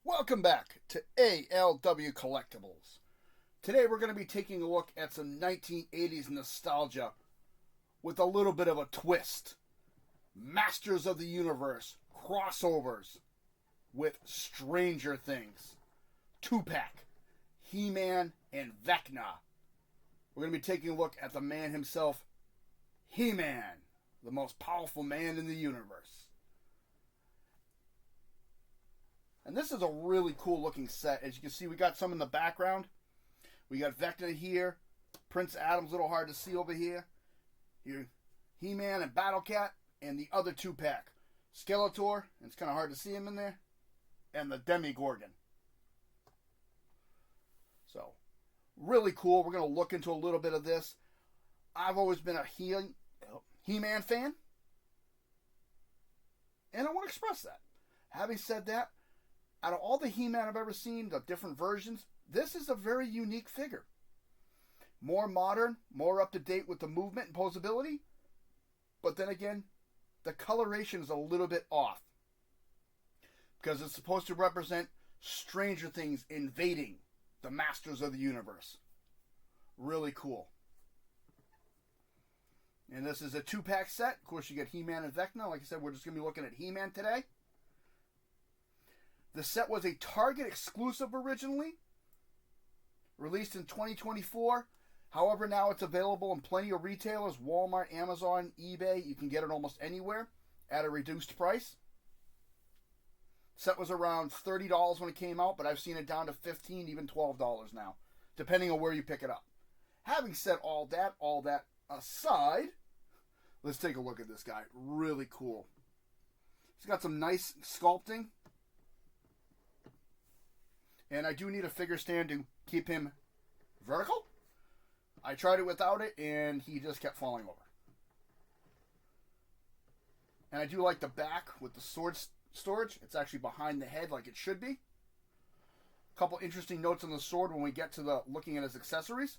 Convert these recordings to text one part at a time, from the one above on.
Welcome back to ALW Collectibles. Today we're going to be taking a look at some 1980s nostalgia with a little bit of a twist. Masters of the Universe crossovers with Stranger Things. 2-pack, He-Man and Vecna. We're going to be taking a look at the man himself, He-Man, the most powerful man in the universe. And this is a really cool looking set. As you can see, we got some in the background. We got Vecna here. Prince Adam's a little hard to see over here. Here, He-Man and Battle Cat. And the other 2-pack. Skeletor, and it's kind of hard to see him in there. And the Demogorgon. So, really cool. We're going to look into a little bit of this. I've always been a He-Man fan. And I want to express that. Having said that, out of all the He-Man I've ever seen, the different versions, this is a very unique figure. More modern, more up to date with the movement and posability. But then again, the coloration is a little bit off. Because it's supposed to represent Stranger Things invading the Masters of the Universe. Really cool. And this is a 2-pack set. Of course, you get He-Man and Vecna. Like I said, we're just going to be looking at He-Man today. The set was a Target exclusive originally, released in 2024. However, now it's available in plenty of retailers, Walmart, Amazon, eBay. You can get it almost anywhere at a reduced price. Set was around $30 when it came out, but I've seen it down to $15, even $12 now, depending on where you pick it up. Having said all that aside, let's take a look at this guy. Really cool. He's got some nice sculpting. And I do need a figure stand to keep him vertical. I tried it without it, and he just kept falling over. And I do like the back with the sword storage. It's actually behind the head like it should be. A couple interesting notes on the sword when we get to the looking at his accessories.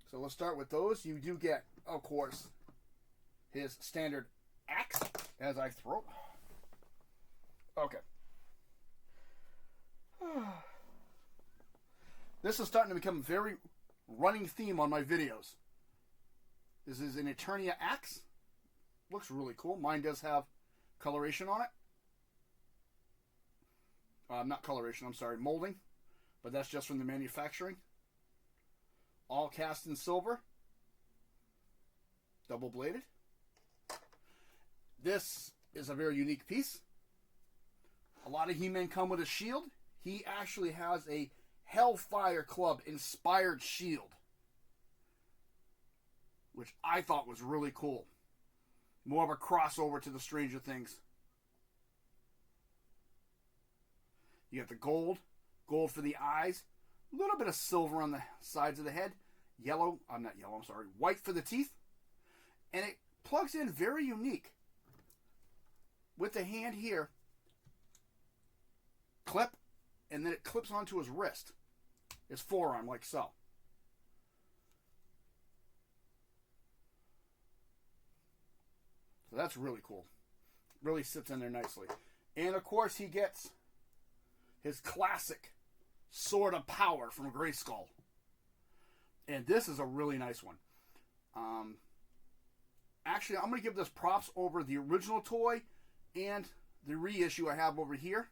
So let's start with those. You do get, of course, his standard axe as I throw. Okay. This is starting to become a very running theme on my videos. This is an Eternia axe. Looks really cool. Mine does have coloration on it. Not coloration, I'm sorry, molding. But that's just from the manufacturing. All cast in silver. Double bladed. This is a very unique piece. A lot of He-Man come with a shield. He actually has a Hellfire Club inspired shield, which I thought was really cool. More of a crossover to the Stranger Things. You got the gold for the eyes, a little bit of silver on the sides of the head, white for the teeth, and it plugs in very unique. With the hand here, clip, and then it clips onto his wrist, his forearm, like so. So that's really cool. Really sits in there nicely. And of course he gets his classic Sword of Power from Grayskull. And this is a really nice one. Actually, I'm going to give this props over the original toy and the reissue I have over here.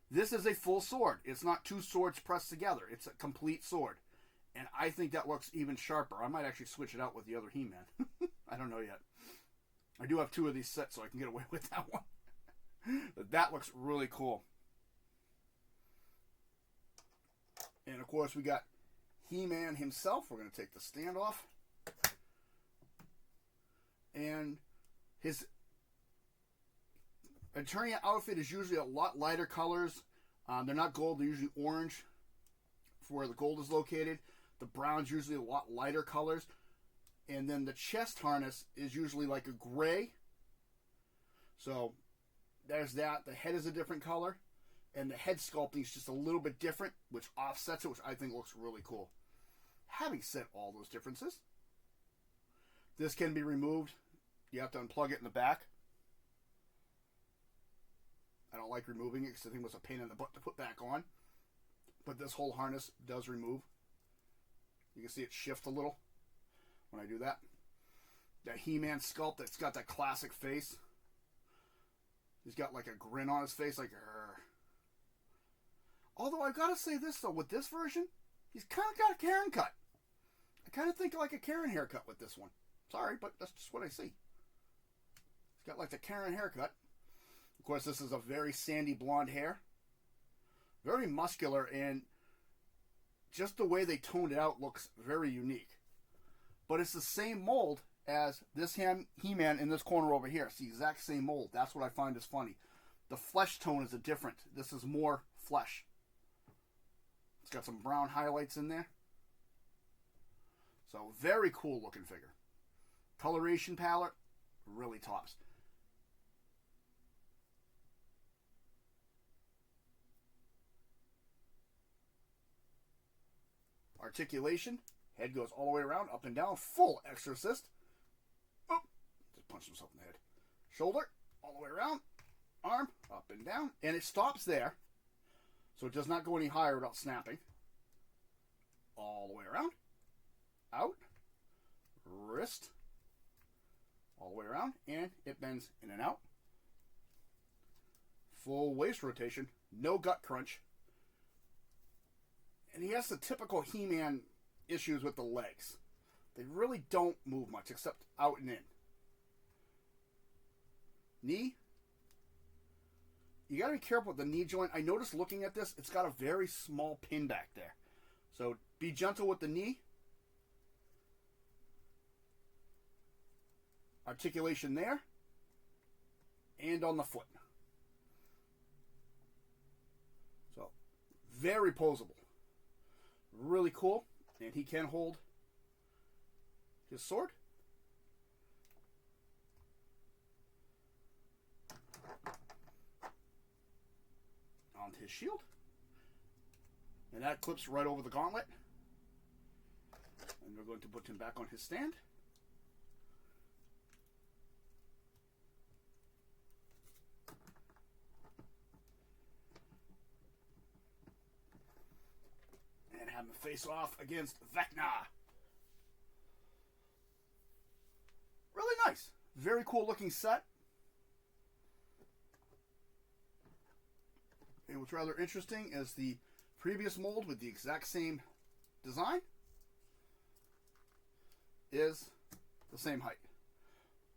This is a full sword. It's not two swords pressed together. It's a complete sword. And I think that looks even sharper. I might actually switch it out with the other He-Man. I don't know yet. I do have 2 of these sets, so I can get away with that one. But that looks really cool. And of course, we got He-Man himself. We're going to take the stand off. And his Eternia outfit is usually a lot lighter colors. They're not gold, they're usually orange for where the gold is located. The brown's usually a lot lighter colors. And then the chest harness is usually like a gray. So there's that. The head is a different color. And the head sculpting is just a little bit different, which offsets it, which I think looks really cool. Having said all those differences, this can be removed. You have to unplug it in the back. I don't like removing it because I think it was a pain in the butt to put back on. But this whole harness does remove. You can see it shift a little when I do that. That He-Man sculpt that's got that classic face. He's got like a grin on his face, like, Rrr. Although I've got to say this though, with this version, he's kind of got a Karen cut. I kind of think like a Karen haircut with this one. Sorry, but that's just what I see. He's got like the Karen haircut. Of course, this is a very sandy blonde hair. Very muscular, and just the way they toned it out looks very unique. But it's the same mold as this He-Man in this corner over here. It's the exact same mold. That's what I find is funny. The flesh tone is a different. This is more flesh. It's got some brown highlights in there. So, very cool looking figure. Coloration palette, really tops. Articulation, head goes all the way around, up and down, full exorcist. Oh, just punched himself in the head. Shoulder, all the way around, arm, up and down, and it stops there. So it does not go any higher without snapping. All the way around, out, wrist, all the way around, and it bends in and out. Full waist rotation, no gut crunch. And he has the typical He-Man issues with the legs. They really don't move much except out and in. Knee. You got to be careful with the knee joint. I noticed looking at this, it's got a very small pin back there. So be gentle with the knee. Articulation there. And on the foot. So, very posable. Really cool. And he can hold his sword. Onto his shield. And that clips right over the gauntlet. And we're going to put him back on his stand. And have him face off against Vecna. Really nice. Very cool looking set. And what's rather interesting is the previous mold with the exact same design is the same height.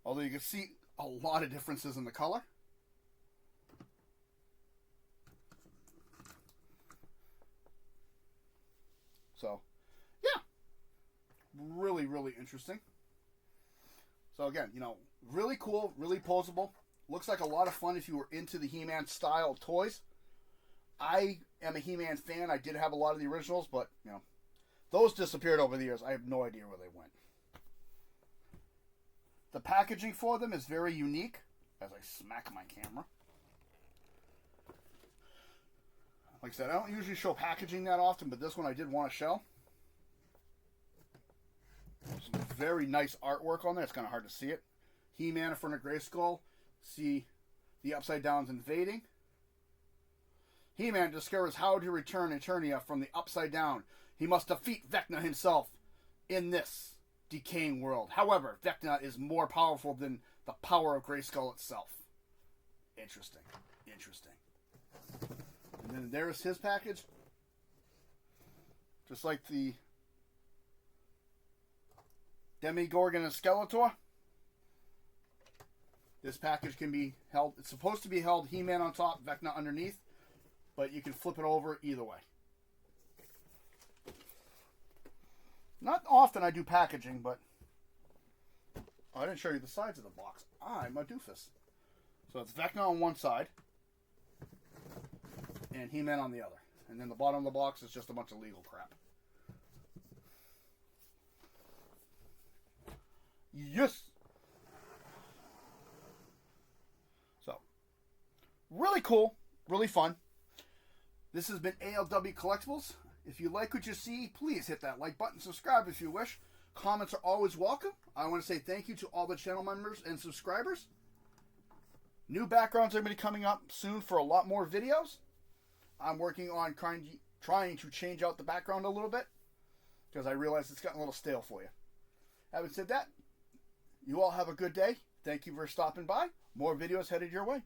Although you can see a lot of differences in the color. So, yeah. Really, really interesting. So again, you know, really cool, really posable. Looks like a lot of fun if you were into the He-Man style of toys. I am a He-Man fan. I did have a lot of the originals, but, you know, those disappeared over the years. I have no idea where they went. The packaging for them is very unique, as I smack my camera. Like I said, I don't usually show packaging that often, but this one I did want to show. Some very nice artwork on there. It's kind of hard to see it. He-Man in front of Grayskull. See the Upside Downs invading. He-Man discovers how to return Eternia from the Upside Down. He must defeat Vecna himself in this decaying world. However, Vecna is more powerful than the power of Grayskull itself. Interesting. Interesting. And then there's his package. Just like the Demogorgon and Skeletor. This package can be held. It's supposed to be held He-Man on top, Vecna underneath. But you can flip it over either way. Not often I do packaging, but I didn't show you the sides of the box. I'm a doofus. So it's Vecna on one side and He-Man on the other. And then the bottom of the box is just a bunch of legal crap. Yes! So, really cool, really fun. This has been ALW Collectibles. If you like what you see, please hit that like button, subscribe if you wish. Comments are always welcome. I want to say thank you to all the channel members and subscribers. New backgrounds are going to be coming up soon for a lot more videos. I'm working on trying to change out the background a little bit because I realize it's gotten a little stale for you. Having said that, you all have a good day. Thank you for stopping by. More videos headed your way.